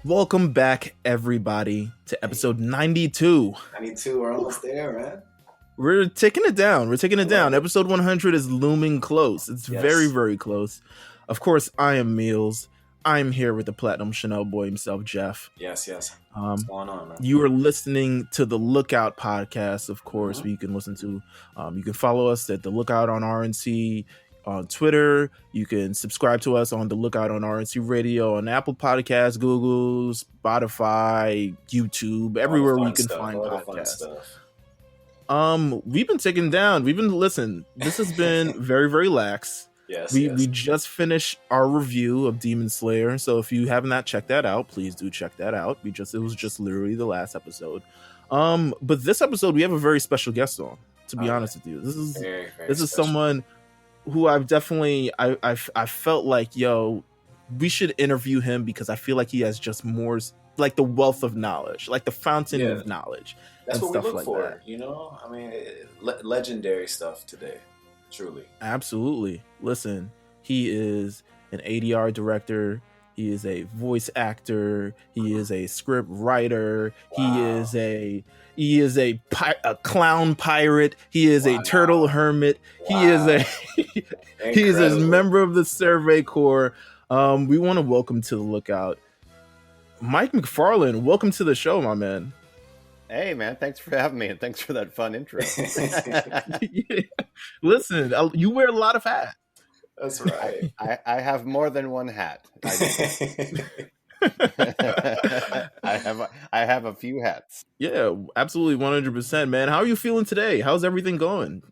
Welcome back, everybody, to episode 92. 92, we're almost there, man. We're taking it down. Episode 100 is looming close. It's very, very close. Of course, I am Meelz. I'm here with the Platinum Chanel boy himself, Jeff. Yes. What's going on, man? You are listening to the Lookout podcast, of course, where you can listen to. You can follow us at the Lookout on RNC on Twitter. You can subscribe to us on the Lookout on RNC Radio on Apple Podcasts, Google, Spotify, YouTube, everywhere where you can find podcasts. We've been taken down. Listen, this has been very, very lax. We just finished our review of Demon Slayer, so if you have not checked that out, please do check that out. It was just literally the last episode. But this episode we have a very special guest on, to be honest with you. This is very someone who I've definitely I felt like, we should interview him because I feel like he has just more, like, the wealth of knowledge, like the fountain of knowledge. That's what we look for, I mean, legendary stuff today, truly. Absolutely. Listen, he is an ADR director. He is a voice actor. He is a script writer. Wow. He is a clown pirate. He is a turtle hermit. Wow. He is a member of the Survey Corps. We want to welcome to the Lookout Mike McFarland. Welcome to the show, my man. Hey, man, thanks for having me, and thanks for that fun intro. Listen, you wear a lot of hats. That's right. I have more than one hat. I have a few hats. Yeah, absolutely, 100%, man. How are you feeling today? How's everything going?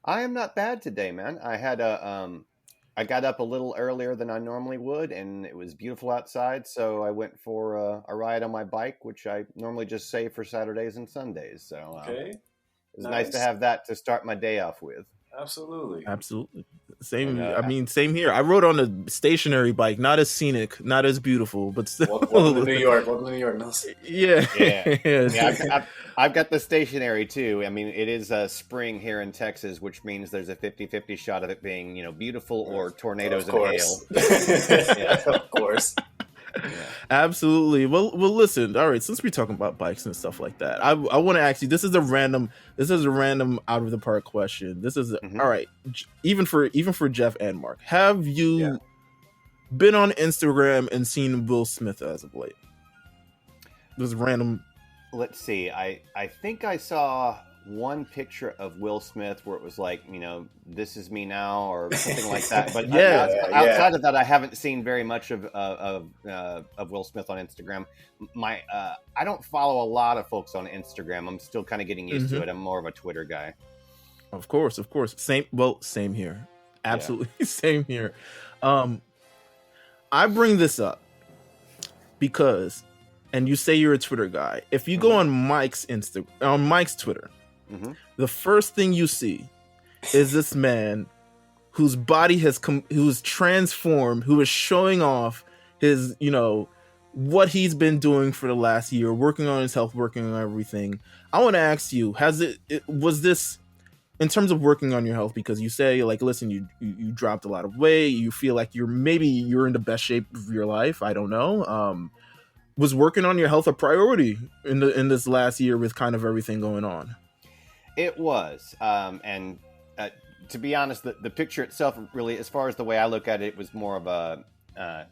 I am not bad today, man. I got up a little earlier than I normally would, and it was beautiful outside, so I went for a ride on my bike, which I normally just save for Saturdays and Sundays. So it was nice to have that to start my day off with. Absolutely. Same. Same here. I rode on a stationary bike, not as scenic, not as beautiful, but still. Welcome to New York. Yeah. I've got the stationary too. I mean, it is spring here in Texas, which means there's a 50-50 shot of it being, beautiful or tornadoes and hail. Of course. Yeah. Absolutely. Well, listen. All right, since we're talking about bikes and stuff like that, I want to ask you. This is a random out of the park question. This is all right. Even for Jeff and Mark, have you been on Instagram and seen Will Smith as of late? This is random. Let's see. I think I saw one picture of Will Smith where it was like, this is me now or something like that. But outside of that, I haven't seen very much of Will Smith on Instagram. I don't follow a lot of folks on Instagram. I'm still kind of getting used to it. I'm more of a Twitter guy. Of course. Same here. Absolutely same here. I bring this up because, and you say you're a Twitter guy. If you go on Mike's Twitter, the first thing you see is this man whose body who's transformed, who is showing off his, what he's been doing for the last year, working on his health, working on everything. I want to ask you, was this in terms of working on your health? Because you say, like, listen, you dropped a lot of weight. You feel like you're in the best shape of your life. I don't know. Was working on your health a priority in this last year with kind of everything going on? It was, and to be honest, the picture itself, really, as far as the way I look at it, was more of a I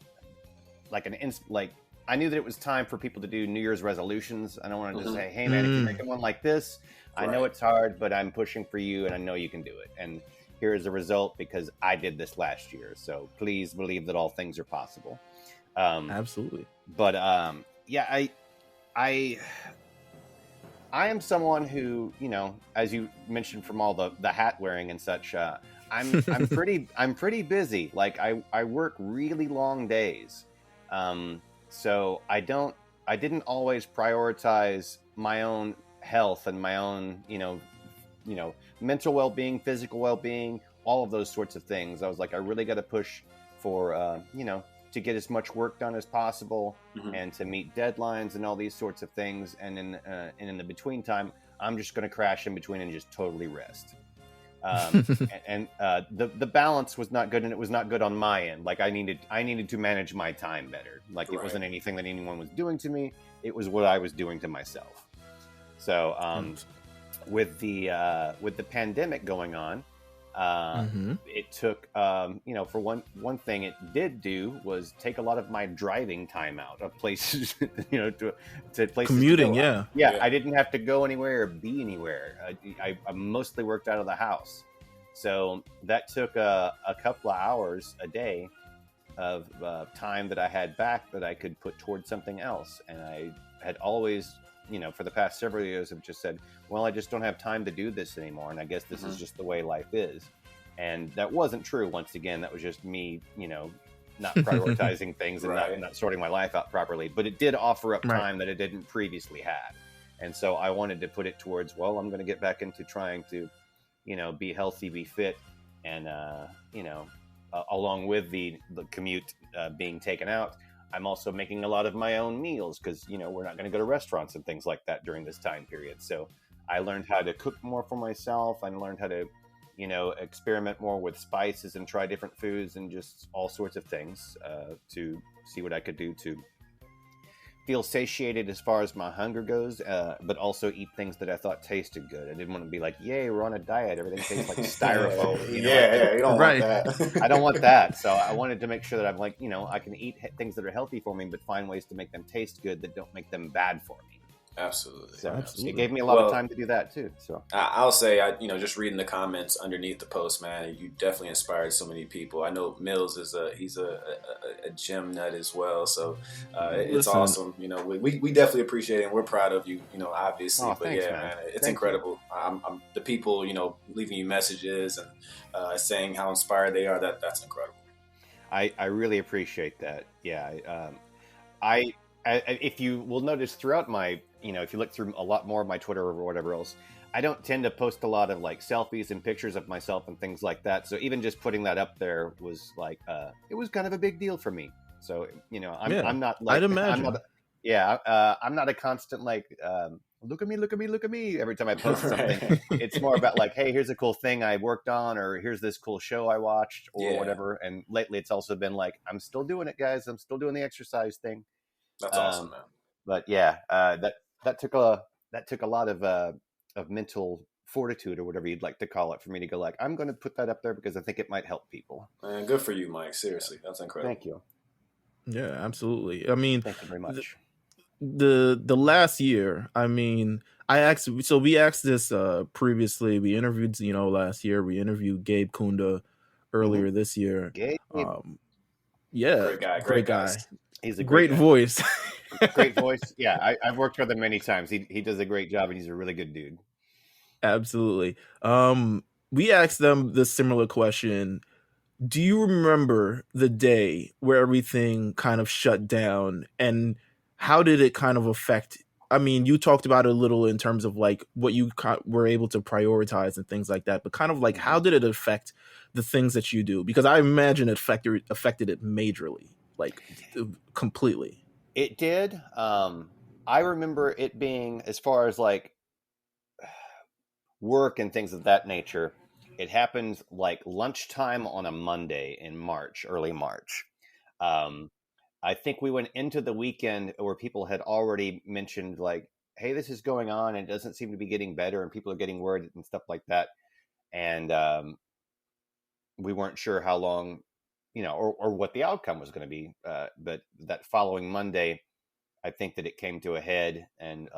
knew that it was time for people to do New Year's resolutions. I don't want to just say, hey man, if you're making one like this, I know it's hard, but I'm pushing for you, and I know you can do it. And here is the result because I did this last year. So please believe that all things are possible. Absolutely. But I am someone who, as you mentioned from all the hat wearing and such, I'm pretty busy. Like I work really long days. So I didn't always prioritize my own health and my own, mental well-being, physical well-being, all of those sorts of things. I was like, I really got to push for, to get as much work done as possible and to meet deadlines and all these sorts of things. And in the between time, I'm just going to crash in between and just totally rest. And the balance was not good, and it was not good on my end. Like I needed to manage my time better. Like it wasn't anything that anyone was doing to me. It was what I was doing to myself. So with the pandemic going on, it took for one thing it did do was take a lot of my driving time out of places, to places commuting. To go. I didn't have to go anywhere or be anywhere. I mostly worked out of the house, so that took a couple of hours a day of time that I had back that I could put towards something else. And I had always, for the past several years, have just said, well, I just don't have time to do this anymore, and I guess this is just the way life is. And that wasn't true. Once again, that was just me, not prioritizing things and not sorting my life out properly. But it did offer up time that it didn't previously have. And so I wanted to put it towards, well, I'm going to get back into trying to, be healthy, be fit. And, along with the commute being taken out, I'm also making a lot of my own meals because, we're not going to go to restaurants and things like that during this time period. So I learned how to cook more for myself. I learned how to, experiment more with spices and try different foods and just all sorts of things to see what I could do to feel satiated as far as my hunger goes, but also eat things that I thought tasted good. I didn't want to be like, yay, we're on a diet. Everything tastes like styrofoam. You don't want that. I don't want that. So I wanted to make sure that I'm like, I can eat things that are healthy for me, but find ways to make them taste good that don't make them bad for me. Absolutely. So it gave me a lot of time to do that too. So I'll say, just reading the comments underneath the post, man, you definitely inspired so many people. I know Meelz he's a gym nut as well. So it's awesome. We definitely appreciate it, and we're proud of you, obviously. Oh, thanks, man, it's incredible. I'm the people, leaving you messages and saying how inspired they are. That's incredible. I really appreciate that. Yeah. If you will notice throughout my, if you look through a lot more of my Twitter or whatever else, I don't tend to post a lot of like selfies and pictures of myself and things like that. So even just putting that up there was like, it was kind of a big deal for me. So, I'm not like, I'd imagine. I'm not a constant like, look at me every time I post something. It's more about like, hey, here's a cool thing I worked on, or here's this cool show I watched or whatever. And lately it's also been like, I'm still doing it, guys. I'm still doing the exercise thing. That's awesome, man. But yeah, that took a lot of mental fortitude or whatever you'd like to call it for me to go like, I'm going to put that up there because I think it might help people. Man, good for you, Mike. Seriously, that's incredible. Thank you. Yeah, absolutely. I mean, thank you very much. The last year, I mean, we asked this previously. We interviewed last year. We interviewed Gabe Kunda earlier this year. Gabe. Great guy. He's a great voice. Great voice. Yeah, I've worked with him many times. He does a great job, and he's a really good dude. Absolutely. We asked them the similar question. Do you remember the day where everything kind of shut down, and how did it kind of affect? I mean, you talked about it a little in terms of like what you were able to prioritize and things like that, but kind of like how did it affect the things that you do? Because I imagine it affected it majorly. Like completely. It did. I remember it being, as far as like work and things of that nature, it happened like lunchtime on a Monday in March, early March. I think we went into the weekend where people had already mentioned like, hey, this is going on and it doesn't seem to be getting better and people are getting worried and stuff like that. And we weren't sure how long, or what the outcome was going to be. But that following Monday, I think that it came to a head, and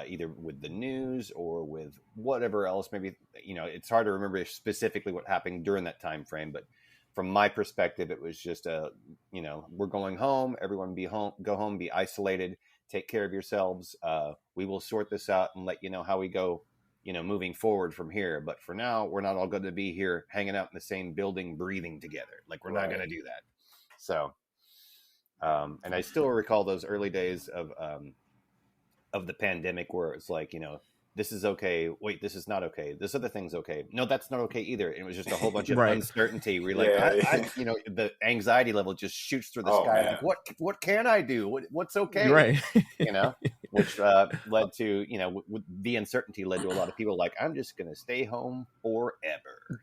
either with the news or with whatever else, maybe, it's hard to remember specifically what happened during that time frame. But from my perspective, it was just we're going home. Everyone go home, be isolated, take care of yourselves. We will sort this out and let you know how we go, moving forward from here. But for now, we're not all going to be here hanging out in the same building, breathing together. Like we're not going to do that. So, and I still recall those early days of the pandemic where it's like, this is okay. Wait, this is not okay. This other thing's okay. No, that's not okay either. It was just a whole bunch of uncertainty. We're like, the anxiety level just shoots through the sky. Like, what can I do? What's okay? Right. which led to, the uncertainty led to a lot of people like, I'm just going to stay home forever,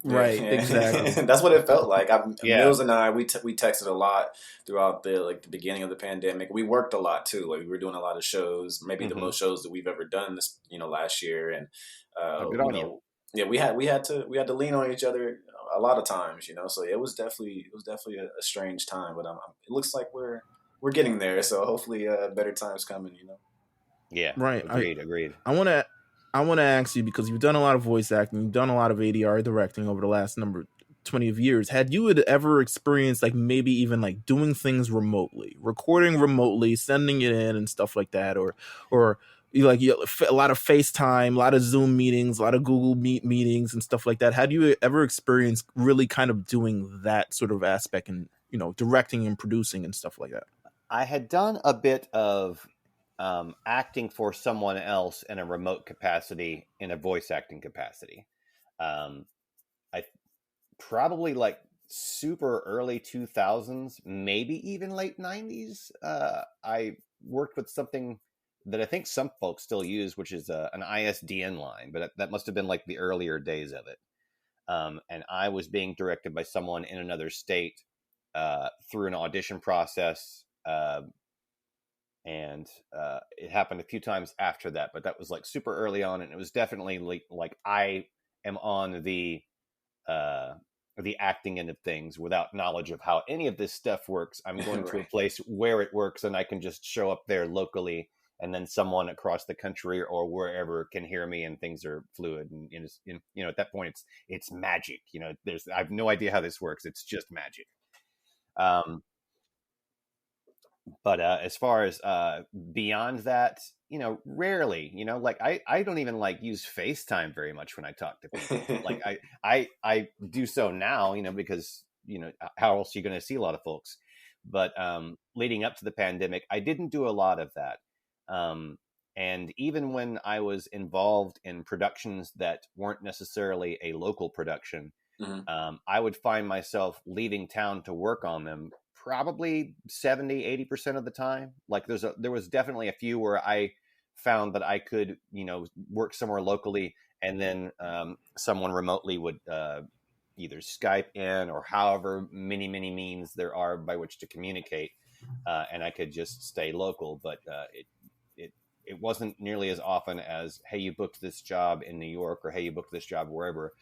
Right, Yeah. exactly. That's what it felt like. Yeah. Mills and I, we texted a lot throughout the beginning of the pandemic. We worked a lot too. Like we were doing a lot of shows, maybe the most shows that we've ever done this, last year. And Good on you. yeah, we had to lean on each other a lot of times, So it was definitely a strange time, but it looks like we're getting there. So hopefully, better times coming, Yeah. Right. Agreed. I want to ask you, because you've done a lot of voice acting, you've done a lot of ADR directing over the last 20 of years. Had you ever experienced like maybe even like doing things remotely, recording remotely, sending it in and stuff like that, or a lot of FaceTime, a lot of Zoom meetings, a lot of Google Meet meetings and stuff like that? Had you ever experienced really kind of doing that sort of aspect and, directing and producing and stuff like that? I had done a bit of acting for someone else in a remote capacity, in a voice acting capacity. I probably like super early 2000s, maybe even late 90s. I worked with something that I think some folks still use, which is an ISDN line, but that must have been like the earlier days of it. And I was being directed by someone in another state through an audition process. And it happened a few times after that, but that was like super early on. And it was definitely like I am on the acting end of things without knowledge of how any of this stuff works. I'm going to a place where it works and I can just show up there locally, and then someone across the country or wherever can hear me, and things are fluid. And at that point it's magic. I have no idea how this works. It's just magic. But as far as beyond that, rarely, like I don't even like use FaceTime very much when I talk to people. Like I do so now, because, how else are you going to see a lot of folks? But leading up to the pandemic, I didn't do a lot of that. And even when I was involved in productions that weren't necessarily a local production, I would find myself leaving town to work on them probably 70-80% of the time. Like there was definitely a few where I found that I could, work somewhere locally, and then someone remotely would either Skype in or however many means there are by which to communicate, and I could just stay local. But it wasn't nearly as often as, hey, you booked this job in New York, or hey, you booked this job wherever.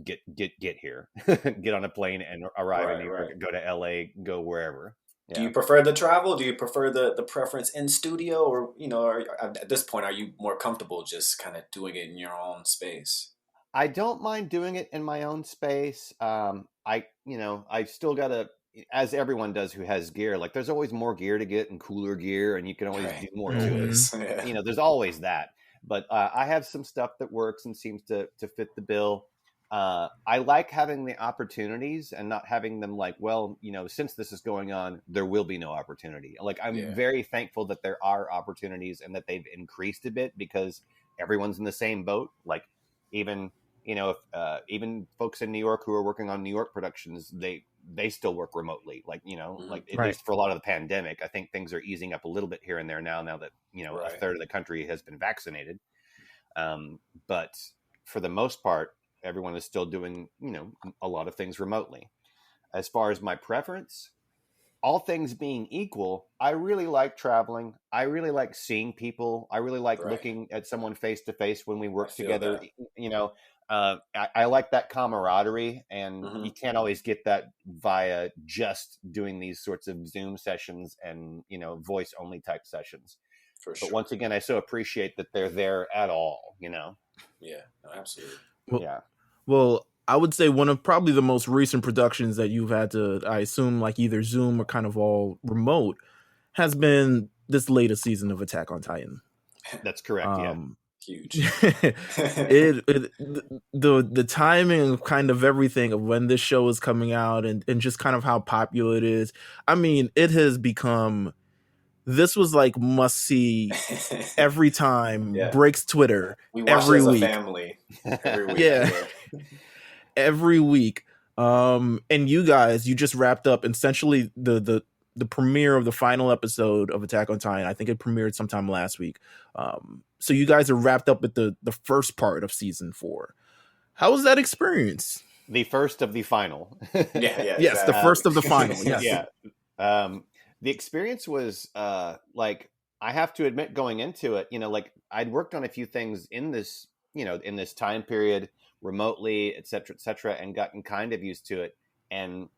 Get here, get on a plane and arrive in New York, go to LA, go wherever. Yeah. Do you prefer the travel? Do you prefer the preference in studio, or, at this point, are you more comfortable just kind of doing it in your own space? I don't mind doing it in my own space. I still gotta, as everyone does who has gear, like there's always more gear to get and cooler gear, and you can always do more to it. Yeah. There's always that. But I have some stuff that works and seems to fit the bill. I like having the opportunities and not having them like, well, since this is going on, there will be no opportunity. Like I'm very thankful that there are opportunities and that they've increased a bit, because everyone's in the same boat. Like even, if even folks in New York who are working on New York productions, they still work remotely. Like, like at least for a lot of the pandemic. I think things are easing up a little bit here and there now that, a third of the country has been vaccinated. But for the most part, everyone is still doing, a lot of things remotely. As far as my preference, all things being equal, I really like traveling. I really like seeing people. I really like looking at someone face to face when we work together. I like that camaraderie, and you can't always get that via just doing these sorts of Zoom sessions and, voice only type sessions. For sure. But once again, I so appreciate that they're there at all, Yeah, no, absolutely. Well, I would say one of probably the most recent productions that you've had to, I assume, like either Zoom or kind of all remote, has been this latest season of Attack on Titan. That's correct. Huge. The timing of kind of everything of when this show is coming out and just kind of how popular it is. I mean, it has become, this was like must see every time. Breaks Twitter. We watch every it as week. A family. Every week. Every week. And you guys, you just wrapped up essentially the the premiere of the final episode of Attack on Titan. I think it premiered sometime last week. So you guys are wrapped up with the first part of season 4. How was that experience? The first of the final. Yes, the first of the final. Yes. Yeah. The experience was like, I have to admit, going into it, like I'd worked on a few things in this, in this time period remotely, et cetera, and gotten kind of used to it. And,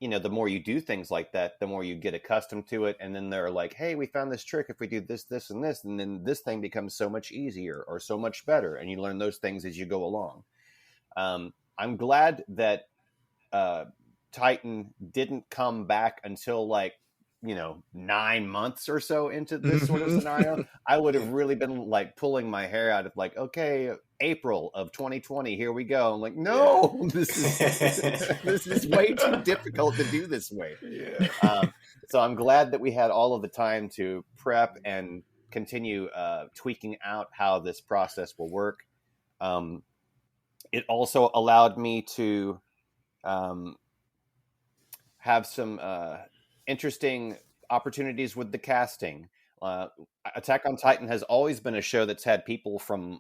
the more you do things like that, the more you get accustomed to it. And then they're like, hey, we found this trick. If we do this, this, and this, and then this thing becomes so much easier or so much better. And you learn those things as you go along. I'm glad that Titan didn't come back until 9 months or so into this sort of scenario. I would have really been like pulling my hair out of like, okay, April of 2020, here we go. I'm like, no, this is way too difficult to do this way. So I'm glad that we had all of the time to prep and continue tweaking out how this process will work. It also allowed me to have some interesting opportunities with the casting. Attack on Titan has always been a show that's had people from,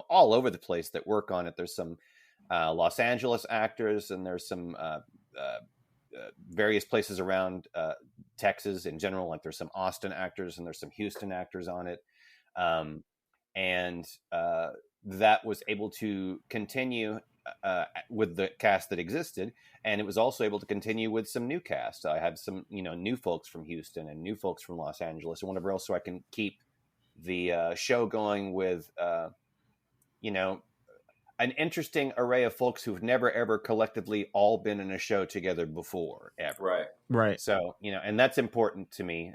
all over the place that work on it. There's some Los Angeles actors, and there's some various places around Texas in general. Like there's some Austin actors and there's some Houston actors on it. That was able to continue with the cast that existed, and it was also able to continue with some new cast. I had some, new folks from Houston and new folks from Los Angeles and whatever else, so I can keep the show going with, an interesting array of folks who've never ever collectively all been in a show together before, ever. Right. So, and that's important to me.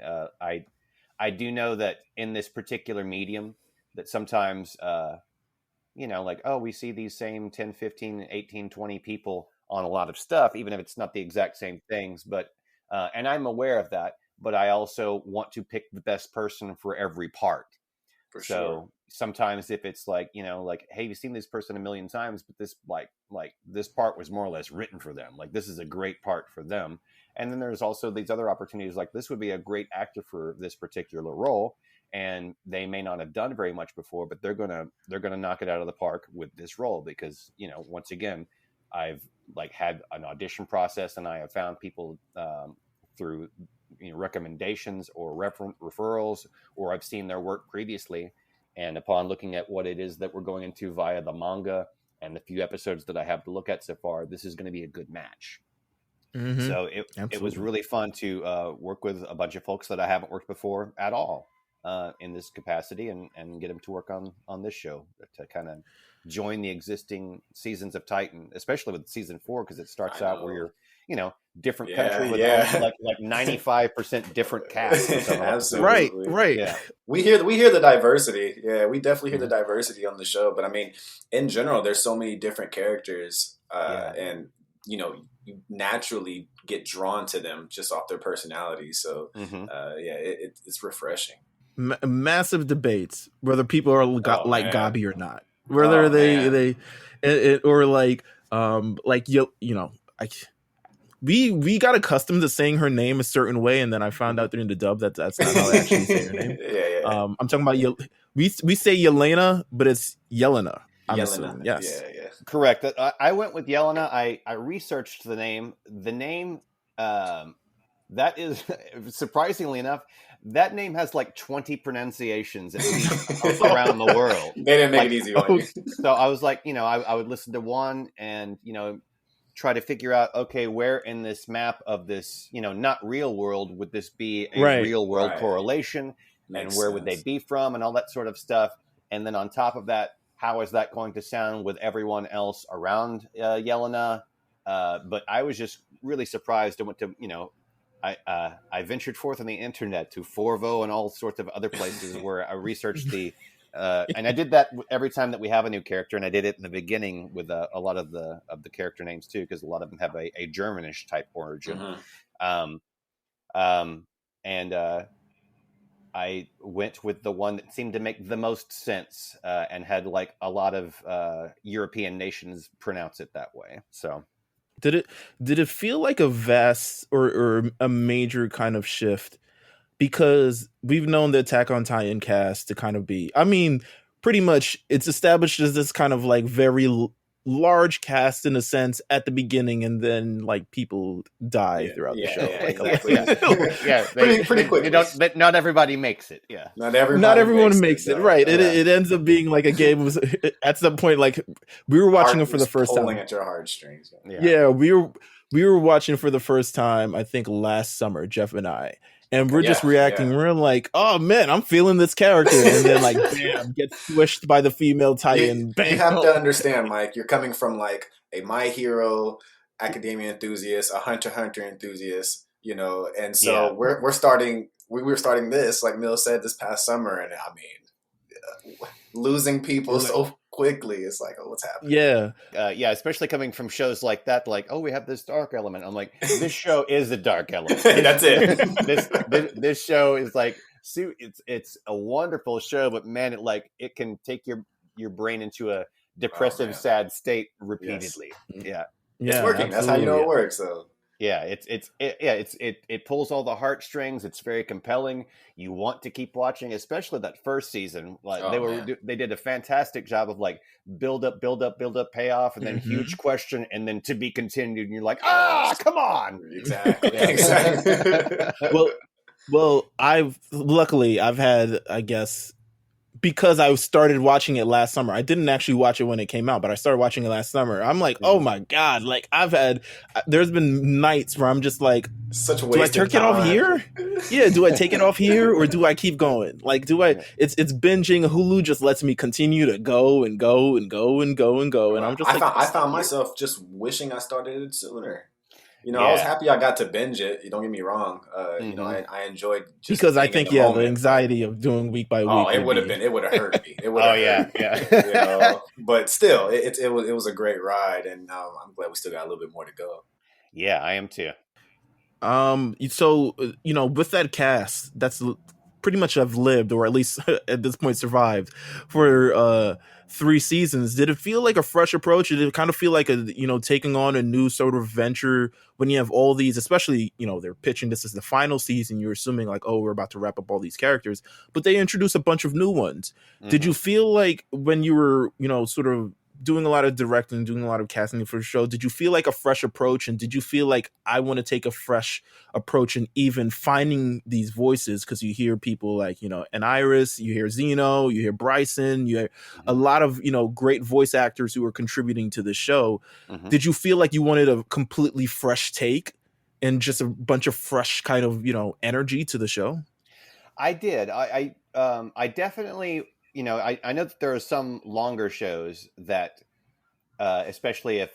I do know that in this particular medium, that sometimes, we see these same 10, 15, 18, 20 people on a lot of stuff, even if it's not the exact same things. But, and I'm aware of that, but I also want to pick the best person for every part. So sometimes if it's like, hey, you've seen this person a million times, but this this part was more or less written for them. Like, this is a great part for them. And then there's also these other opportunities, like this would be a great actor for this particular role. And they may not have done very much before, but they're gonna knock it out of the park with this role because, once again, I've had an audition process, and I have found people through recommendations or referrals, or I've seen their work previously, and upon looking at what it is that we're going into via the manga and the few episodes that I have to look at so far, this is going to be a good match. Mm-hmm. So it was really fun to work with a bunch of folks that I haven't worked before at all. In this capacity, and get them to work on this show to kind of join the existing seasons of Titan, especially with season 4, because it starts out where you're, different country with like 95% different cast. Absolutely. Right. Yeah. We hear the diversity. Yeah, we definitely hear the diversity on the show. But I mean, in general, there's so many different characters, and you naturally get drawn to them just off their personality. So it's refreshing. Massive debates whether people are Gabi or not, whether they or we got accustomed to saying her name a certain way, and then I found out during the dub that that's not how I actually say her name. I'm talking about we say Yelena, but it's Yelena. I'm assuming. Yes, correct. I went with Yelena. I researched the name. The name that is, surprisingly enough, that name has like 20 pronunciations at least around the world. They didn't make it easy on you. So I was like, I would listen to one and, try to figure out, okay, where in this map of this, not real world would this be a real world correlation? Makes and where sense. Would they be from and all that sort of stuff. And then on top of that, how is that going to sound with everyone else around Yelena? But I was just really surprised. I went to, I ventured forth on the internet to Forvo and all sorts of other places where I researched the, and I did that every time that we have a new character, and I did it in the beginning with a lot of the character names too, because a lot of them have a Germanish type origin. And I went with the one that seemed to make the most sense and had like a lot of European nations pronounce it that way. So. did it feel like a vast or a major kind of shift? Because we've known the Attack on Titan cast to kind of be, I mean, pretty much it's established as this kind of like very large cast in a sense at the beginning, and then like people die throughout the show. Yeah, like, exactly. Pretty quickly. Not everybody makes it. Yeah, Not everyone makes it, though. right. It ends up being like a game. At some point, like we were watching it for the first time. Pulling at your heartstrings. Yeah, we were watching for the first time, I think last summer, Jeff and I. And we're just reacting. Yeah. We're like, oh man, I'm feeling this character. And then like, bam, gets squished by the female Titan. You have to understand, Mike, you're coming from like a My Hero Academia enthusiast, a Hunter x Hunter enthusiast, you know, and so we were starting this, like Meelz said, this past summer. And I mean, losing people so quickly, it's like, oh, what's happening? Yeah, especially coming from shows like that, like, oh, we have this dark element. I'm like, this show is a dark element. That's it. This show is like, it's a wonderful show, but man, it can take your brain into a depressive, sad state repeatedly. Yes. It's working. Absolutely. That's how you know it works. So. Yeah, it pulls all the heartstrings. It's very compelling. You want to keep watching, especially that first season. Like they did a fantastic job of like build up, payoff, and then huge question, and then to be continued. And you're like, come on! Exactly. Well, I've had, I guess, because I started watching it last summer. I didn't actually watch it when it came out, but I started watching it last summer. I'm like, oh my God. Like there's been nights where I'm just like, such a do I take it off here? Yeah. Do I take it off here or do I keep going? Like, it's binging. Hulu just lets me continue to go and go and go and go and go. And I'm just I found myself just wishing I started it sooner. You know, I was happy I got to binge it. Don't get me wrong. You know, I enjoyed just because I think the anxiety of doing week by week. Oh, it would have hurt me. It would have hurt me. You know? But still, it was a great ride, and I'm glad we still got a little bit more to go. Yeah, I am too. So you know, with that cast, that's pretty much have lived, or at least at this point survived for 3 seasons. Did it feel like a fresh approach? Did it kind of feel like taking on a new sort of venture when you have all these, especially, they're pitching this as the final season, you're assuming like, oh, we're about to wrap up all these characters, but they introduce a bunch of new ones. Did you feel like when you were, sort of doing a lot of directing, doing a lot of casting for the show, did you feel like a fresh approach? And did you feel like I want to take a fresh approach and even finding these voices? Because you hear people like, and Iris, you hear Zeno, you hear Bryson, you hear a lot of, great voice actors who are contributing to the show. Did you feel like you wanted a completely fresh take and just a bunch of fresh kind of, energy to the show? I did. I definitely... I know that there are some longer shows that, especially if,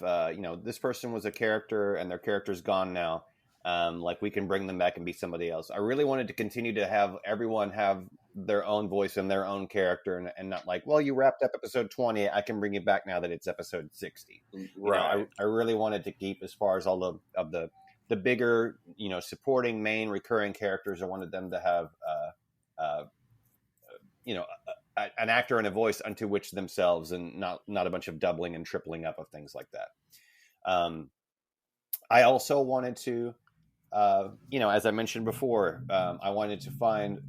this person was a character and their character's gone now, like we can bring them back and be somebody else. I really wanted to continue to have everyone have their own voice and their own character and not like, well, you wrapped up episode 20, I can bring you back now that it's episode 60. Right. I really wanted to keep, as far as all of the bigger, supporting main recurring characters, I wanted them to have, an actor and a voice unto which themselves, and not a bunch of doubling and tripling up of things like that. I also wanted to, as I mentioned before, I wanted to find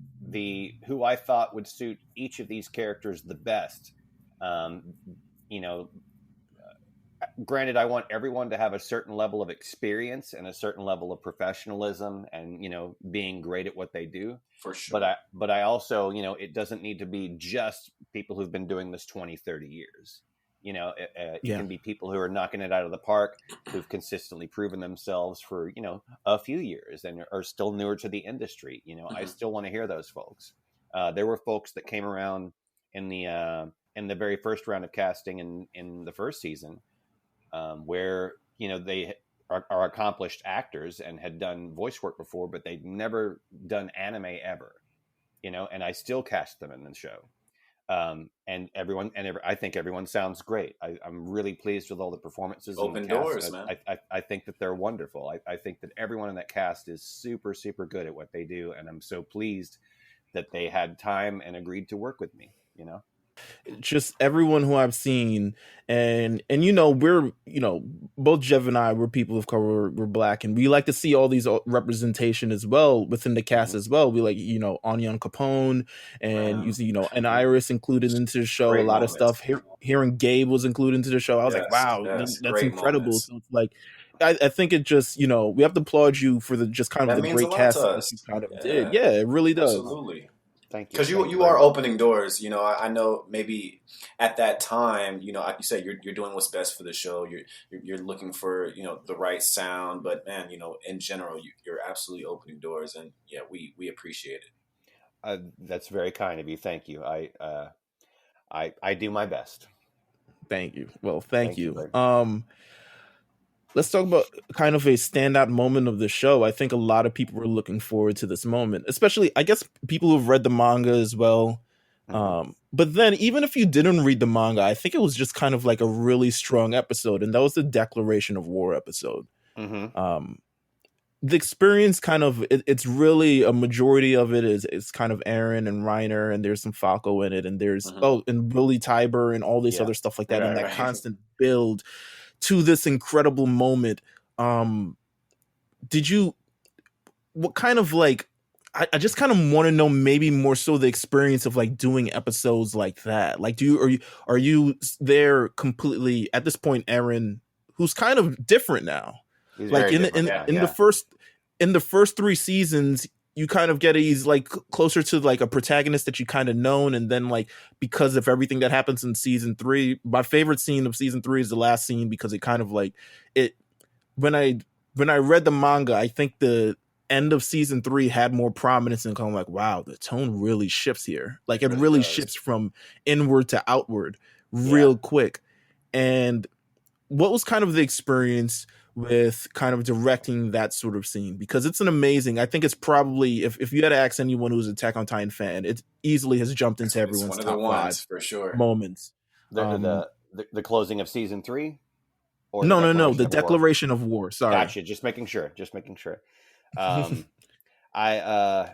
who I thought would suit each of these characters the best. Granted, I want everyone to have a certain level of experience and a certain level of professionalism and, being great at what they do. For sure. But I also, it doesn't need to be just people who've been doing this 20, 30 years. It can be people who are knocking it out of the park, who've consistently proven themselves for, a few years and are still newer to the industry. I still want to hear those folks. There were folks that came around in the very first round of casting in the first season, where, they are accomplished actors and had done voice work before, but they'd never done anime ever, and I still cast them in the show. And I think everyone sounds great. I'm really pleased with all the performances. Open doors, man. I think that they're wonderful. I think that everyone in that cast is super, super good at what they do. And I'm so pleased that they had time and agreed to work with me, just everyone who I've seen, and we're both Jeff and I, we're people of color, we're Black, and we like to see all these representation as well within the cast as well. We like Anya Capone, and Man, and Iris included into the show. A great lot of moments. stuff. Hearing Gabe was included into the show, I was like, Yes, wow, yes, that's great incredible. moments. So it's like, I think it just we have to applaud you for the just kind of That the means a great lot to casting that you us. kind of did. Yeah, Yeah, it really does. absolutely. Thank you. Because Thank you you very are much. opening doors. I know maybe at that time, like you said, you're doing what's best for the show. You're looking for the right sound, but man, in general, you're absolutely opening doors, and yeah, we appreciate it. That's very kind of you. Thank you. I do my best. Thank you. Well, thank Thank you you. very much. Let's talk about kind of a standout moment of the show. I think a lot of people were looking forward to this moment, especially, I guess, people who've read the manga as well. But then, even if you didn't read the manga, I think it was just kind of like a really strong episode, and that was the Declaration of War episode. The experience kind of it's really a majority of it is kind of Aaron and Reiner, and there's some Falco in it, and there's and Billy Tiber and all this Yeah. other stuff like that, and that Right. constant build to this incredible moment. What kind of like, I just kind of want to know, maybe more so the experience of like doing episodes like that. Like, are you there completely at this point, Aaron, who's kind of different now? He's Like very different. in the first 3 seasons, you kind of get he's like closer to like a protagonist that you kind of known, and then like because of everything that happens in season 3, my favorite scene of season 3 is the last scene, because it kind of like it when I read the manga, I think the end of season 3 had more prominence, and kind of like, wow, the tone really shifts here. Like, it really does. shifts from inward to outward real quick. And what was kind of the experience with kind of directing that sort of scene? Because it's an amazing, I think it's probably, if you had to ask anyone who's an Attack on Titan fan, it easily has jumped into It's everyone's one of the top ones 5 for sure. moments. The closing of season 3, or no, the the Declaration of War. Sorry. Gotcha. Just making sure. I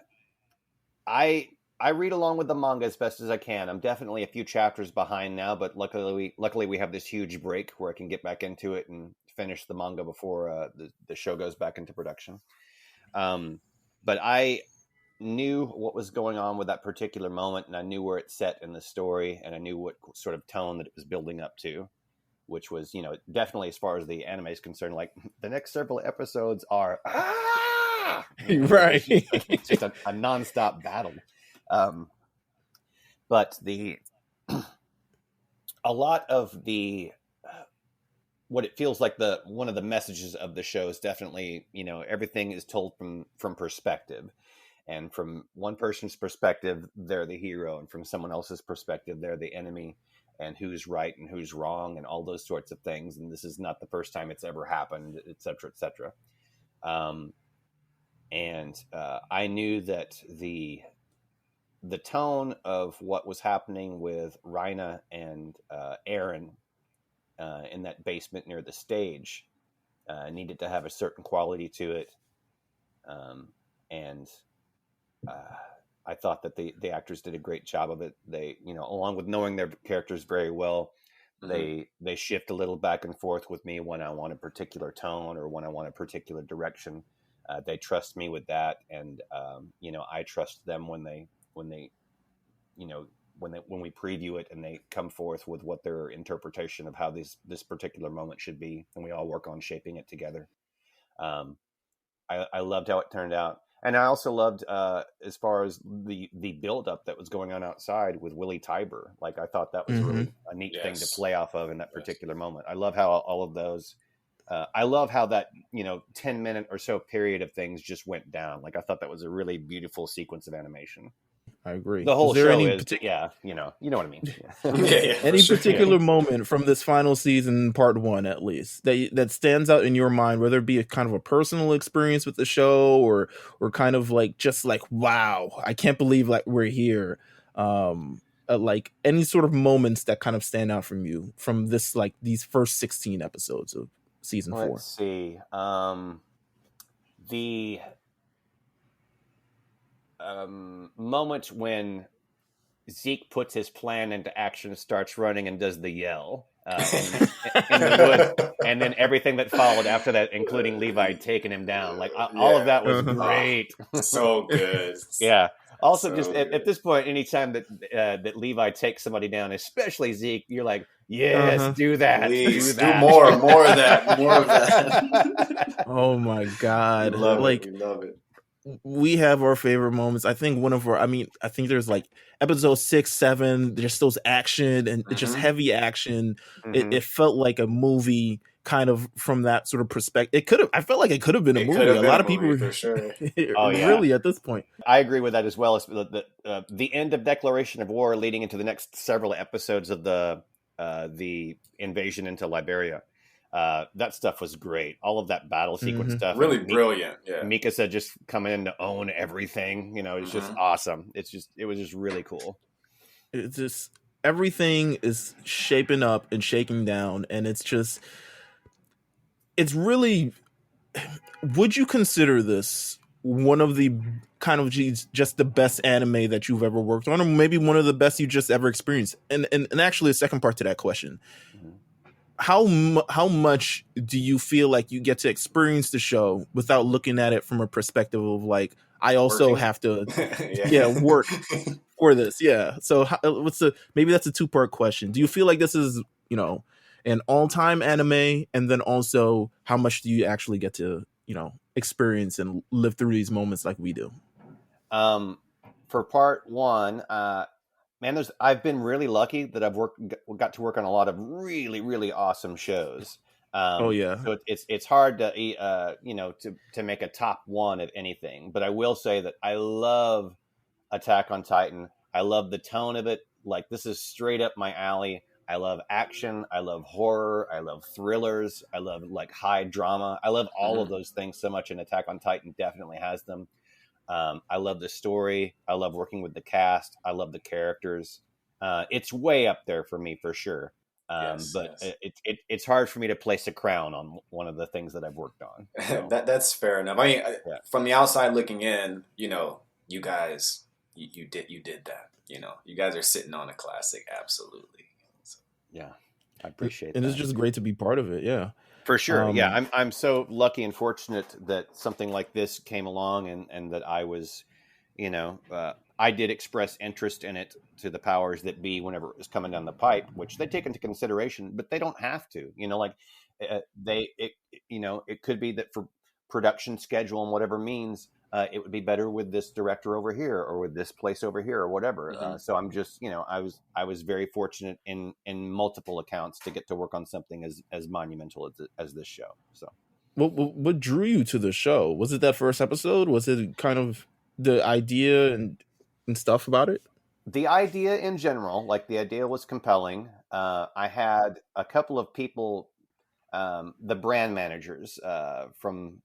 read along with the manga as best as I can. I'm definitely a few chapters behind now, but luckily we have this huge break where I can get back into it and finish the manga before the show goes back into production. But I knew what was going on with that particular moment, and I knew where it's set in the story, and I knew what sort of tone that it was building up to, which was, definitely, as far as the anime is concerned, like the next several episodes are right. It's just a nonstop battle. But a lot of the what it feels like, one of the messages of the show is definitely, everything is told from perspective, and from one person's perspective, they're the hero, and from someone else's perspective, they're the enemy, and who's right and who's wrong, and all those sorts of things. And this is not the first time it's ever happened, et cetera, et cetera. And I knew that the tone of what was happening with Rhina and Aaron in that basement near the stage needed to have a certain quality to it. And I thought that the actors did a great job of it. They, along with knowing their characters very well, they shift a little back and forth with me when I want a particular tone or when I want a particular direction. They trust me with that, and I trust them when we preview it and they come forth with what their interpretation of how this particular moment should be, and we all work on shaping it together. I loved how it turned out, and I also loved as far as the build up that was going on outside with Willie Tiber. Like, I thought that was really a neat thing to play off of in that particular moment. I love how all of those. I love how that 10-minute or so period of things just went down. Like, I thought that was a really beautiful sequence of animation. I agree. The whole show is, you know what I mean. Any particular moment from this final season, part 1 at least, that stands out in your mind, whether it be a kind of a personal experience with the show, or kind of like just like, wow, I can't believe like we're here. Like any sort of moments that kind of stand out from you from this, like these first 16 episodes of season 4. Let's see. The moment when Zeke puts his plan into action, starts running, and does the yell in the woods, and then everything that followed after that, including Levi taking him down, like all of that was great. So good. Yeah. Also, So just at this point, anytime that Levi takes somebody down, especially Zeke, you're like, yes, do that. Please, do that. do more of that. More of that. Oh my God. We love like, it. We love it. We have our favorite moments. I think I think there's like episode 6, 7, there's those action and it's just heavy action. It felt like a movie kind of from that sort of perspective. I felt like it could have been a movie. A lot of people for sure. Really at this point. I agree with that as well. As the end of Declaration of War leading into the next several episodes of the invasion into Liberia. That stuff was great. All of that battle sequence stuff. Really brilliant. Yeah. Mikasa just coming in to own everything. It's just awesome. It was just really cool. It's just everything is shaping up and shaking down, and it's really. Would you consider this one of the kind of just the best anime that you've ever worked on, or maybe one of the best you just ever experienced? And actually, a second part to that question. How much do you feel like you get to experience the show without looking at it from a perspective of like, I also have to work for this? Yeah. So maybe that's a 2-part question. Do you feel like this is, an all-time anime? And then also, how much do you actually get to, experience and live through these moments like we do? For part one, man, I've been really lucky that I've got to work on a lot of really, really awesome shows. So it's hard to to make a top one of anything. But I will say that I love Attack on Titan. I love the tone of it. Like, this is straight up my alley. I love action. I love horror. I love thrillers. I love like high drama. I love all of those things so much, and Attack on Titan definitely has them. I love the story. I love working with the cast. I love the characters. It's way up there for me for sure. It's hard for me to place a crown on one of the things that I've worked on. So. That's fair enough. I mean, from the outside looking in, you guys, you did that. You guys are sitting on a classic. Absolutely. So. Yeah, I appreciate it. And it's just great to be part of it. Yeah. For sure. I'm so lucky and fortunate that something like this came along and that I was, I did express interest in it to the powers that be whenever it was coming down the pipe, which they take into consideration, but they don't have to, it could be that for production schedule and whatever means, it would be better with this director over here or with this place over here or whatever. So I'm just, I was very fortunate in multiple accounts to get to work on something as monumental as this show. So, what drew you to the show? Was it that first episode? Was it kind of the idea and stuff about it? The idea in general, like the idea was compelling. I had a couple of people, the brand managers from,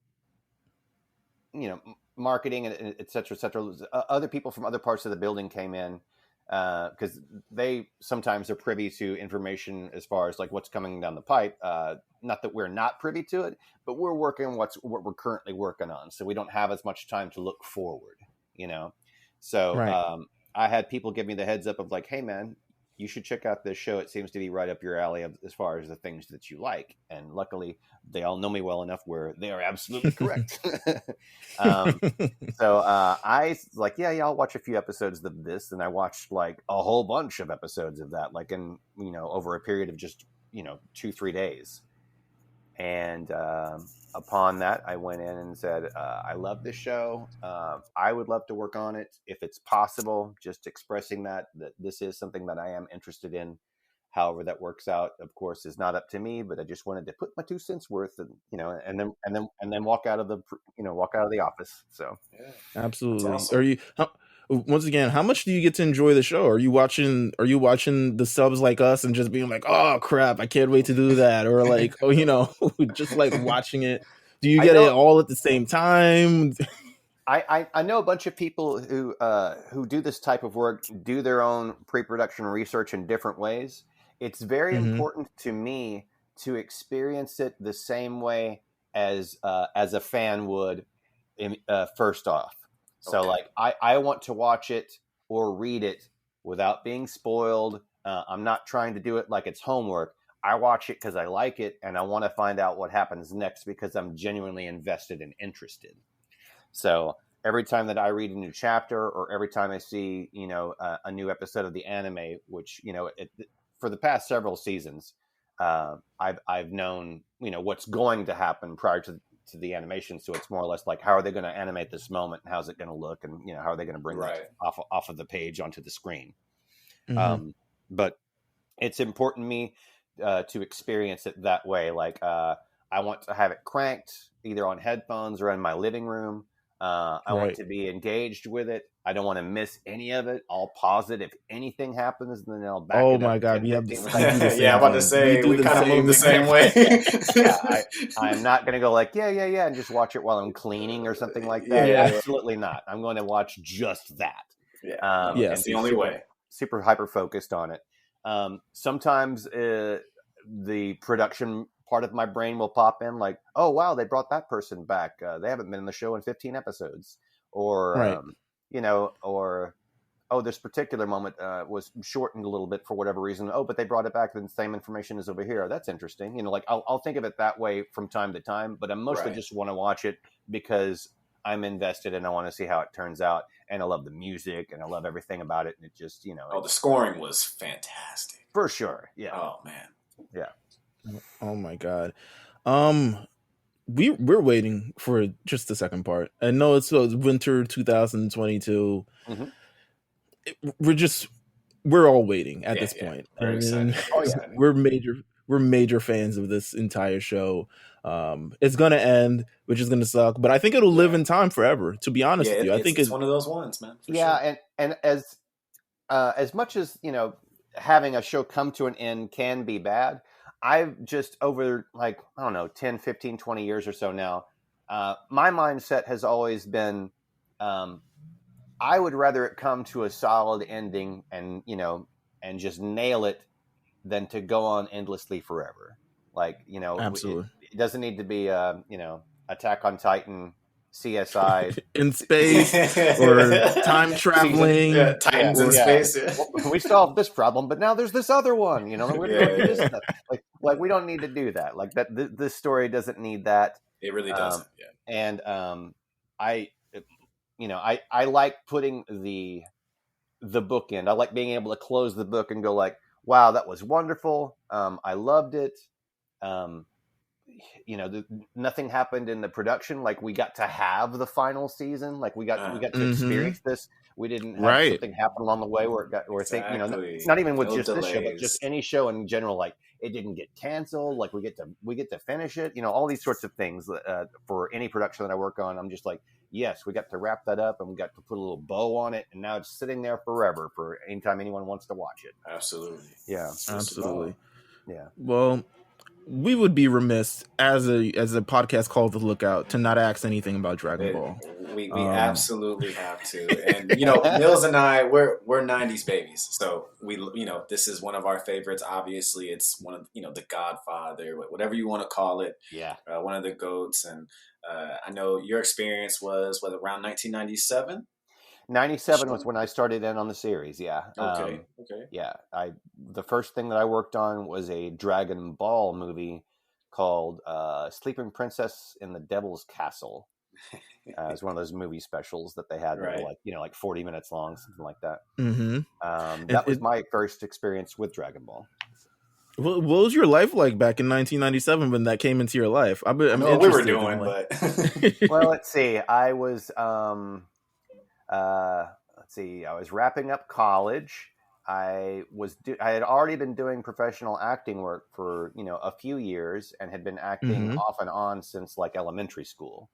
marketing and et cetera, other people from other parts of the building came in because they sometimes are privy to information as far as like what's coming down the pipe. Not that we're not privy to it, but we're working what we're currently working on. So we don't have as much time to look forward, So right. I had people give me the heads up of like, hey man, you should check out this show. It seems to be right up your alley as far as the things that you like. And luckily, they all know me well enough where they are absolutely correct. So I like, I'll watch a few episodes of this. And I watched like a whole bunch of episodes of that, like in, over a period of just, 2-3 days. And upon that, I went in and said, I love this show. I would love to work on it if it's possible, just expressing that this is something that I am interested in. However that works out, of course, is not up to me, but I just wanted to put my 2 cents worth and, and then walk out of the office. So. Yeah, absolutely. Awesome. Once again, how much do you get to enjoy the show? Are you watching the subs like us and just being like, oh crap, I can't wait to do that? Or like, just like watching it. Do you get it all at the same time? I know a bunch of people who do this type of work, do their own pre-production research in different ways. It's very important to me to experience it the same way as a fan would first off. So like I want to watch it or read it without being spoiled. I'm not trying to do it like it's homework. I watch it because I like it and I want to find out what happens next because I'm genuinely invested and interested. So every time that I read a new chapter or every time I see, a new episode of the anime, which, for the past several seasons, I've known, what's going to happen prior to the animation. So it's more or less like, how are they going to animate this moment? And how's it going to look? And, how are they going to bring that off of the page onto the screen? But it's important to me to experience it that way. Like, I want to have it cranked either on headphones or in my living room. I want to be engaged with it. I don't want to miss any of it. I'll pause it if anything happens, and then I'll back it up. Oh my God, we have the same I'm about to say we kind of move the same way. I'm not going to go like, yeah, and just watch it while I'm cleaning or something like that. Absolutely not. I'm going to watch just that. It's the only way. Super hyper focused on it. Sometimes the production part of my brain will pop in like, oh wow, they brought that person back. They haven't been in the show in 15 episodes, or or oh, this particular moment was shortened a little bit for whatever reason. Oh, but they brought it back. Then the same information is over here. That's interesting. Like I'll think of it that way from time to time, but I mostly just want to watch it because I'm invested and I want to see how it turns out. And I love the music and I love everything about it. And it just, the scoring was fantastic. For sure. Yeah. Oh man. Yeah. Oh my God. We're waiting for just the second part. I know it's winter 2022. We're all waiting at this point. Very excited. We're major fans of this entire show. It's gonna end, which is gonna suck, but I think it'll live in time forever. To be honest with you, I think it's one of those ones, man. Sure. And as much as having a show come to an end can be bad, I've just over 10, 15, 20 years or so now, my mindset has always been, I would rather it come to a solid ending and just nail it than to go on endlessly forever. Absolutely. It doesn't need to be, Attack on Titan, CSI in space or time traveling. Titans in space. We solved this problem, but now there's this other one. We're doing this stuff. Like we don't need to do that. Like that, this story doesn't need that. It really doesn't. And I like putting the book in. I like being able to close the book and go like, wow, that was wonderful. I loved it. Nothing happened in the production. Like we got to have the final season. Like we got to experience this. We didn't have something happen along the way where it's not even with just delays. This show, but just any show in general. Like it didn't get canceled. Like we get to finish it. All these sorts of things for any production that I work on. I'm just like, yes, we got to wrap that up and we got to put a little bow on it, and now it's sitting there forever for anytime anyone wants to watch it. Absolutely. Yeah. Absolutely. Yeah. Well, we would be remiss as a podcast called The Lookout to not ask anything about Dragon Ball. We absolutely have to. And Meelz and I, we're 90s babies. So this is one of our favorites. Obviously, it's one of the Godfather, whatever you want to call it. Yeah. One of the GOATs. And I know your experience was around 1997. 97 was when I started in on the series. Yeah. Okay. Yeah. The first thing that I worked on was a Dragon Ball movie called Sleeping Princess in the Devil's Castle. It's one of those movie specials that they had that were like 40 minutes long, something like that. That was my first experience with Dragon Ball. What was your life like back in 1997 when that came into your life? I know what we were doing, but well, let's see. I was I was wrapping up college. I had already been doing professional acting work for a few years and had been acting off and on since like elementary school.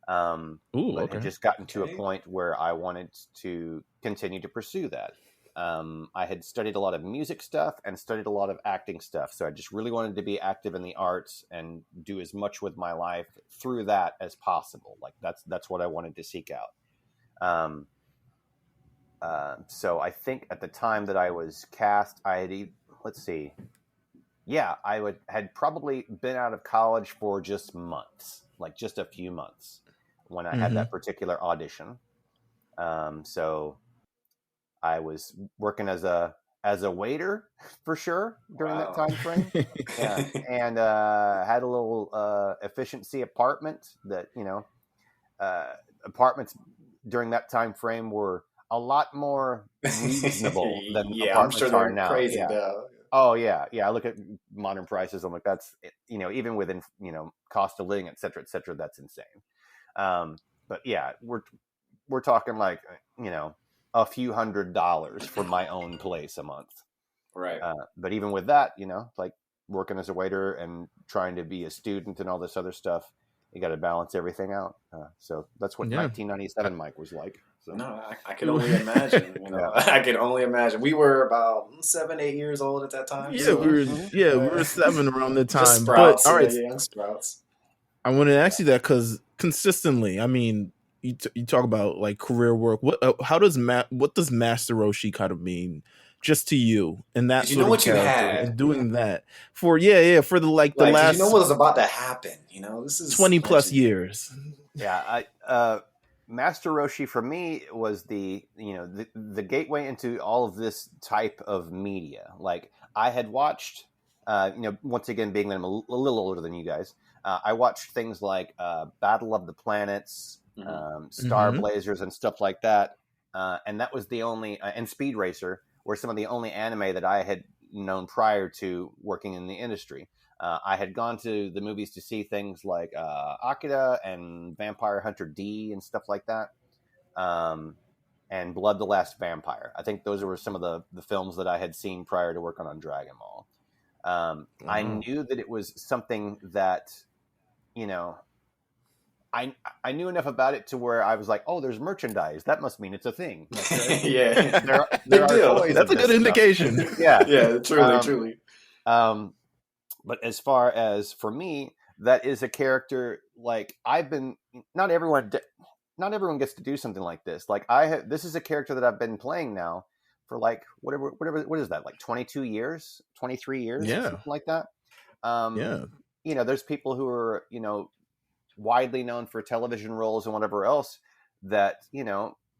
But had just gotten to a point where I wanted to continue to pursue that. I had studied a lot of music stuff and studied a lot of acting stuff, so I just really wanted to be active in the arts and do as much with my life through that as possible. Like that's what I wanted to seek out. So I think at the time that I was cast, I had probably been out of college for just months, like just a few months when I had that particular audition. So I was working as a waiter for sure during that time frame. Yeah, and had a little efficiency apartment that apartments during that time frame were a lot more reasonable than I'm apartments sure they're are now. crazy Yeah. now. Oh yeah. I look at modern prices. I'm like, that's even within cost of living, et cetera, that's insane. But yeah, we're talking like a few $100s for my own place a month. Right. But even with that, like working as a waiter and trying to be a student and all this other stuff, you got to balance everything out. So that's what 1997 Mike was like. So. No, I can only imagine. I can only imagine. We were about 7, 8 years old at that time. Yeah, we were 7 around the time. Just sprouts, but all right, young sprouts. I want to ask you that because consistently, I mean, you talk about like career work. What does Master Roshi kind of mean just to you and that you sort know what of you character had and doing that for for the last you know what was about to happen. This is 20 plus years. Yeah, Master Roshi for me was the gateway into all of this type of media. Like I had watched, once again being that I'm a little older than you guys, I watched things like Battle of the Planets, Star Blazers, and stuff like that, and that was the only and Speed Racer were some of the only anime that I had known prior to working in the industry. I had gone to the movies to see things like Akira and Vampire Hunter D and stuff like that, and Blood the Last Vampire. I think those were some of the films that I had seen prior to working on Dragon Ball. I knew that it was something that, I knew enough about it to where I was like, oh, there's merchandise. That must mean it's a thing. Yeah. there are That's a good indication. Yeah. Yeah, truly. But as far as for me, that is a character like not everyone gets to do something like this. Like this is a character that I've been playing now for like whatever, what is that? Like 22 years, 23 years, something like that. There's people who are, widely known for television roles and whatever else that,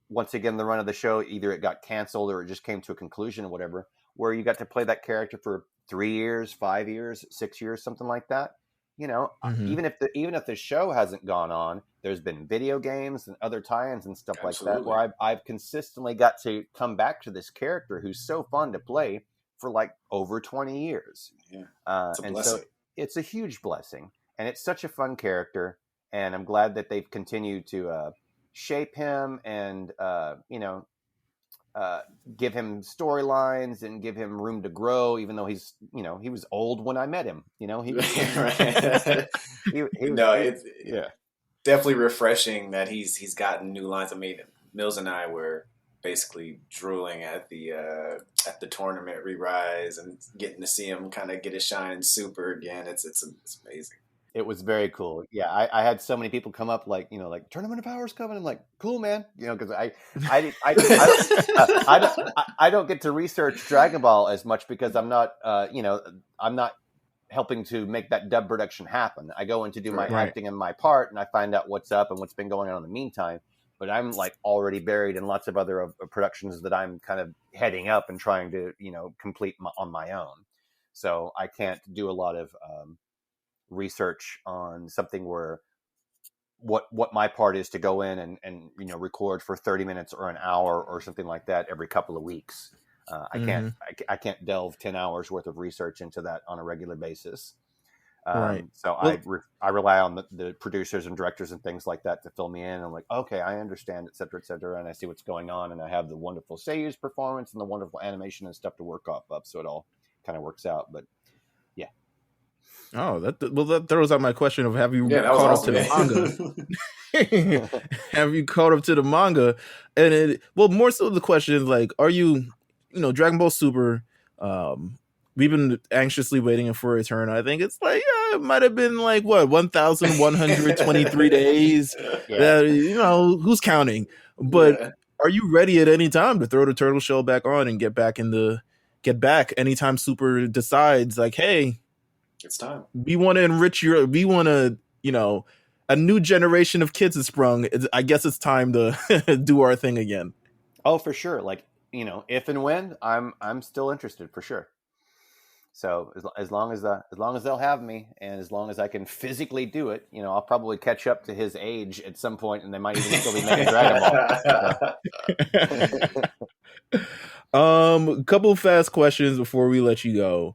once again, the run of the show, either it got canceled or it just came to a conclusion or whatever, where you got to play that character for 3 years, 5 years, 6 years, something like that. Even if the show hasn't gone on, there's been video games and other tie-ins and stuff like that, where I've consistently got to come back to this character who's so fun to play for like over 20 years. Yeah, so it's a huge blessing, and it's such a fun character. And I'm glad that they've continued to shape him and, give him storylines and give him room to grow, even though he's, he was old when I met him. It's definitely refreshing that he's gotten new lines. I mean, Meelz and I were basically drooling at the tournament re-rise and getting to see him kind of get his shine super again. It's amazing. It was very cool. Yeah, I had so many people come up like Tournament of Power's coming. I'm like, cool, man. Because I don't get to research Dragon Ball as much because I'm not I'm not helping to make that dub production happen. I go in to do my acting and my part, and I find out what's up and what's been going on in the meantime. But I'm like already buried in lots of other productions that I'm kind of heading up and trying to complete on my own. So I can't do a lot of research on something where what my part is to go in and record for 30 minutes or an hour or something like that every couple of weeks. I can't delve 10 hours worth of research into that on a regular basis. So I rely on the producers and directors and things like that to fill me in. I'm like, okay, I understand, et cetera, and I see what's going on, and I have the wonderful seiyu's performance and the wonderful animation and stuff to work off of, so it all kind of works out. But yeah. Oh, that throws out my question of have you caught up to the manga? Have you caught up to the manga? And more so the question is like, are you, Dragon Ball Super? We've been anxiously waiting for a return. I think it's like it might have been like 1,123 days. Yeah. Who's counting? But are you ready at any time to throw the turtle shell back on and get back anytime Super decides like, hey, it's time. We want to enrich a new generation of kids has sprung. I guess it's time to do our thing again. Oh, for sure. Like, if and when I'm still interested for sure. So as long as they'll have me, and as long as I can physically do it, I'll probably catch up to his age at some point, and they might even still be making Dragon Ball. A couple fast questions before we let you go.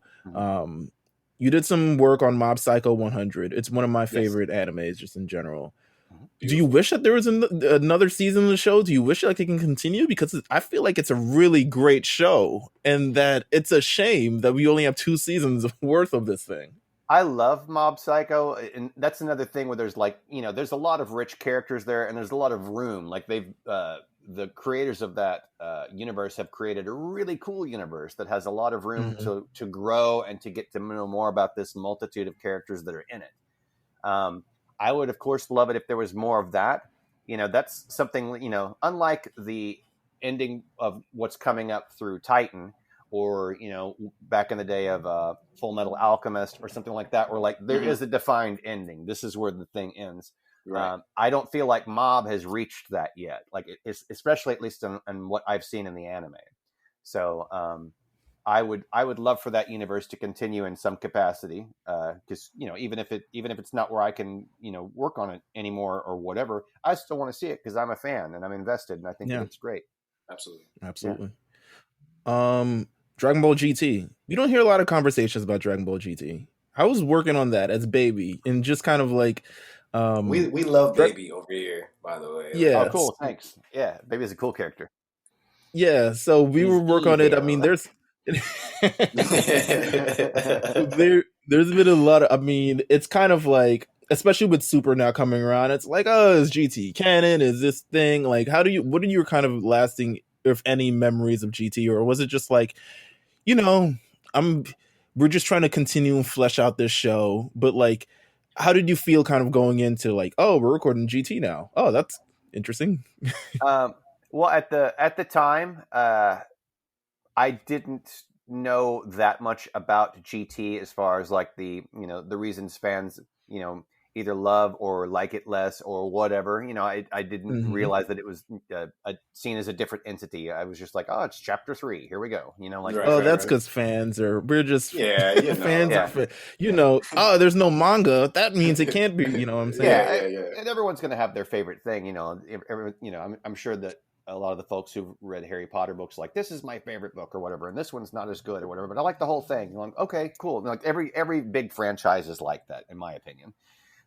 You did some work on Mob Psycho 100. It's one of my favorite animes, just in general. Beautiful. Do you wish that there was another season of the show? Do you wish like it can continue? Because I feel like it's a really great show, and that it's a shame that we only have 2 seasons worth of this thing. I love Mob Psycho, and that's another thing where there's there's a lot of rich characters there, and there's a lot of room. Like the creators of that universe have created a really cool universe that has a lot of room to grow and to get to know more about this multitude of characters that are in it. I would, of course, love it if there was more of that. That's something, unlike the ending of what's coming up through Titan, or, back in the day of Full Metal Alchemist or something like that, where like there is a defined ending. This is where the thing ends. Right. I don't feel like Mob has reached that yet, like especially at least in what I've seen in the anime. So I would love for that universe to continue in some capacity, because even if it's not where I can work on it anymore or whatever, I still want to see it because I'm a fan and I'm invested, and I think that it's great. Absolutely. Dragon Ball GT. You don't hear a lot of conversations about Dragon Ball GT. I was working on that as Baby, and just kind of like we love Baby over here, by the way. Yeah. Oh, cool. Thanks. Yeah, Baby's a cool character. Yeah, so we were working on it. I mean, there's been a lot of, it's kind of like, especially with Super now coming around, it's like, oh, is GT canon? Is this thing like, what are your kind of lasting, if any, memories of GT? Or was it just like, we're just trying to continue and flesh out this show, but like, how did you feel kind of going into like, oh, we're recording GT now? Oh, that's interesting. Well, at the time, I didn't know that much about GT as far as like the reasons fans either love or like it less or whatever. I didn't realize that it was seen as a different entity. I was just like, oh, it's chapter 3. Here we go. That's because fans are. We're just fans. Oh, there's no manga. That means it can't be. You know what I'm saying? Yeah. And everyone's gonna have their favorite thing. I'm sure that a lot of the folks who've read Harry Potter books like, this is my favorite book or whatever, and this one's not as good or whatever, but I like the whole thing. Like, okay, cool. Like every big franchise is like that, in my opinion.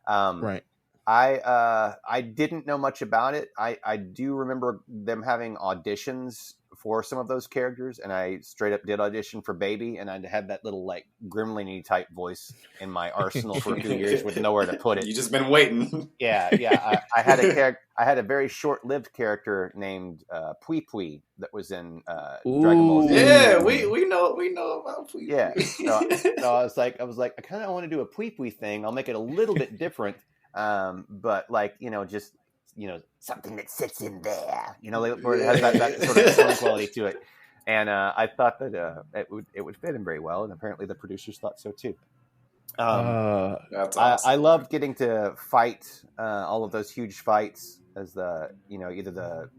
Right. I didn't know much about it. I do remember them having auditions for some of those characters, and I straight up did audition for Baby, and I had that little like Gremlin-y type voice in my arsenal for 2 years with nowhere to put it. You just been waiting. Yeah. I had a character. I had a very short-lived character named Pui Pui that was in Dragon Ball Z. Yeah, we know about Pui Pui. Yeah. So I was like, I kind of want to do a Pui Pui thing. I'll make it a little bit different, but like just something that sits in there, where it has that sort of tone quality to it. And I thought that it would fit in very well, and apparently the producers thought so too. That's awesome. I loved getting to fight all of those huge fights as either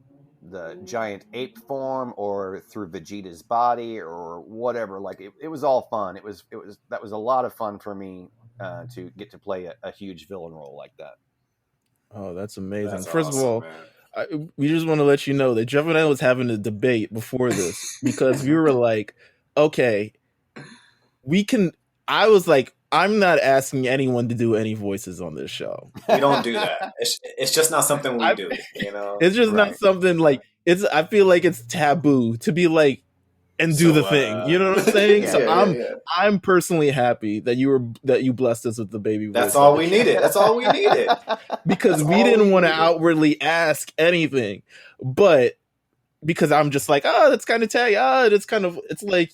the giant ape form or through Vegeta's body or whatever. Like it was all fun. That was a lot of fun for me to get to play a huge villain role like that. Oh, that's amazing. That's First awesome, of all, we just want to let you know that Jeff and I was having a debate before this because we were like, okay, I was like, I'm not asking anyone to do any voices on this show. We don't do that. It's just not something we do. It's just not something like I feel like it's taboo to be like and do the thing. You know what I'm saying? I'm personally happy that you blessed us with the Baby voice. That's all we needed. Because we didn't want to outwardly ask anything, but because I'm just like, that's kind of tag. It's like,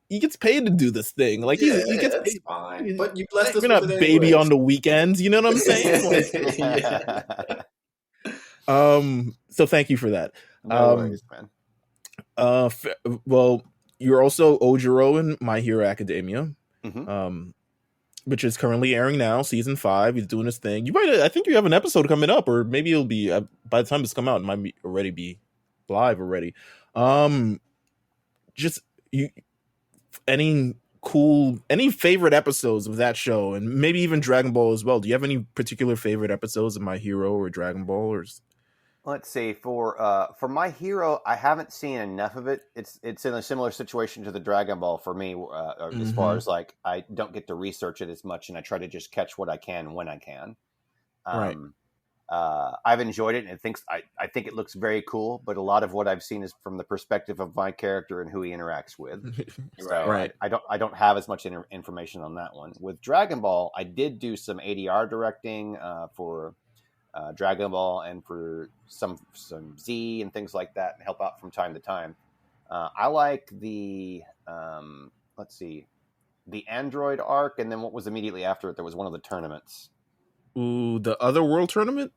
he gets paid to do this thing. Like he gets paid. Fine. But you blessed us with not Baby on the weekends. You know what I'm saying? So thank you for that. No worries, man. Well, you're also Ojiro in My Hero Academia, which is currently airing now, season 5. He's doing his thing. I think you have an episode coming up, or maybe it'll be by the time it's come out, it might already be live already. just you any favorite episodes of that show, and maybe even Dragon Ball as well. Do you have any particular favorite episodes of My Hero or Dragon Ball? Or Let's see. For My Hero, I haven't seen enough of it. It's in a similar situation to the Dragon Ball for me, as far as like I don't get to research it as much, and I try to just catch what I can when I can. Right. I've enjoyed it, and I think it looks very cool. But a lot of what I've seen is from the perspective of my character and who he interacts with. So Right. I don't have as much information on that one. With Dragon Ball, I did do some ADR directing for Dragon Ball and for some Z and things like that, and help out from time to time. I like the let's see, the Android arc, and then what was immediately after it. There was one of the tournaments. Ooh, the Other World tournament,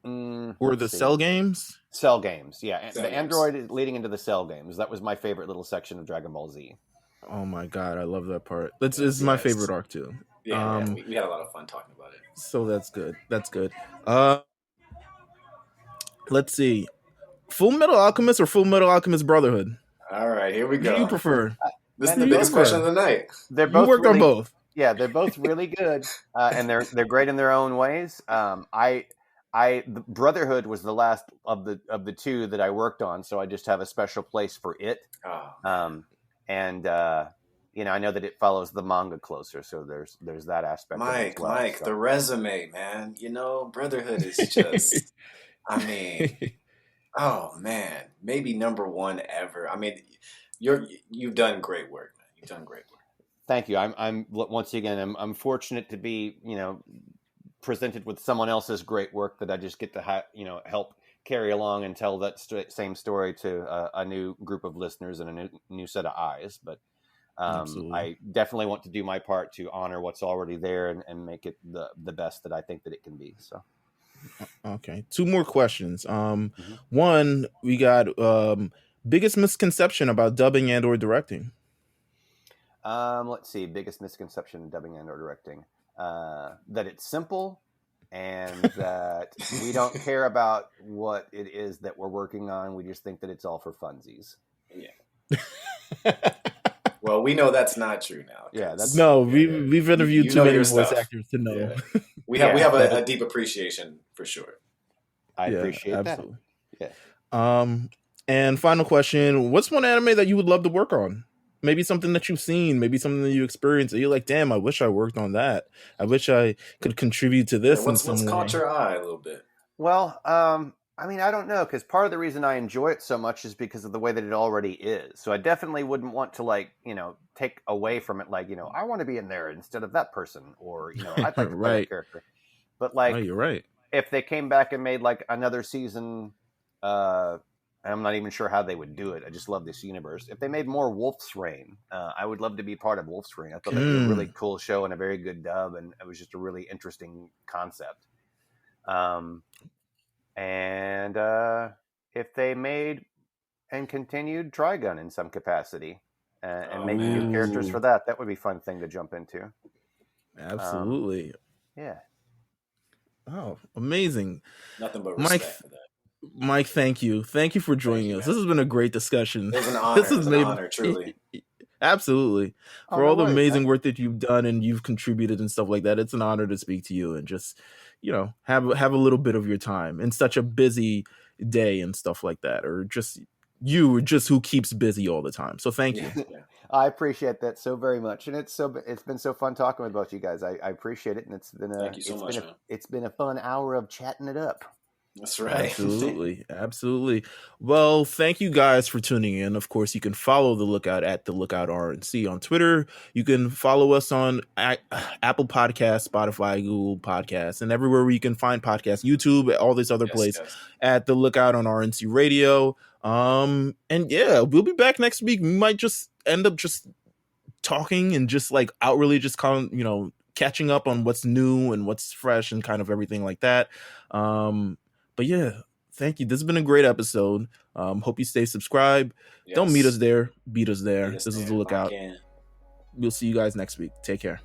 or the Cell Games. Cell Games, yeah. Cell the Games. Android is leading into the Cell Games. That was my favorite little section of Dragon Ball Z. Oh my god, I love that part. This is my favorite arc too. Yeah, we had a lot of fun talking about it. So that's good. That's good. Let's see. Full Metal Alchemist or Full Metal Alchemist Brotherhood? All right, here we go. What do you prefer? This is the biggest question of the night. They're both worked on both. Yeah, they're both really good, and they're great in their own ways. The Brotherhood was the last of the two that I worked on, so I just have a special place for it. Oh. I know that it follows the manga closer, so there's that aspect. Mike, of it as well, the resume, man. Brotherhood is just. I mean, oh man, maybe number one ever. I mean, you've done great work, man. You've done great work. Thank you. I'm once again, I'm fortunate to be, presented with someone else's great work that I just get to help carry along and tell that same story to a new group of listeners and a new set of eyes. But I definitely want to do my part to honor what's already there and make it the best that I think that it can be. So. Okay. 2 more questions. One, we got biggest misconception about dubbing and or directing. Let's see. Biggest misconception in dubbing and or directing. That it's simple and that we don't care about what it is that we're working on. We just think that it's all for funsies. Yeah. Well, we know that's not true now. Yeah, we've interviewed too many voice actors to know. Yeah. We have a deep appreciation for sure. I appreciate absolutely. That. Yeah. And final question: what's one anime that you would love to work on? Maybe something that you've seen, maybe something that you experienced. That you're like, damn, I wish I worked on that. I wish I could contribute to this. What's caught your eye a little bit? Well, I don't know, because part of the reason I enjoy it so much is because of the way that it already is. So I definitely wouldn't want to take away from it. I want to be in there instead of that person, or I'd like to play that character. But you're right. If they came back and made another season, I'm not even sure how they would do it. I just love this universe. If they made more Wolf's Reign, I would love to be part of Wolf's Reign. I thought that was a really cool show and a very good dub, and it was just a really interesting concept. And if they made and continued Trigun in some capacity and make new characters for that would be a fun thing to jump into. Absolutely. Yeah. Oh, amazing. Nothing but respect for that. Mike, thank you. Thank you for joining us. Man. This has been a great discussion. It was an honor. This is an honor, truly. Absolutely. For all the amazing work that you've done and you've contributed and stuff like that, it's an honor to speak to you and just, have a little bit of your time in such a busy day and stuff like that, or just who keeps busy all the time. So thank you. Yeah. I appreciate that so very much, and it's been so fun talking with both you guys. I appreciate it, and thank you so much. It's been a fun hour of chatting it up. That's right. Absolutely. Well, thank you guys for tuning in. Of course, you can follow The Lookout at The Lookout RNC on Twitter. You can follow us on Apple Podcasts, Spotify, Google Podcasts, and everywhere where you can find podcasts, YouTube, all this other place at The Lookout on RNC Radio. And yeah, we'll be back next week. We might just end up just talking and just outwardly just catching up on what's new and what's fresh and kind of everything like that. But yeah, thank you. This has been a great episode. Hope you stay subscribed. Yes. Don't meet us there. Beat us there. This is The Lookout. We'll see you guys next week. Take care.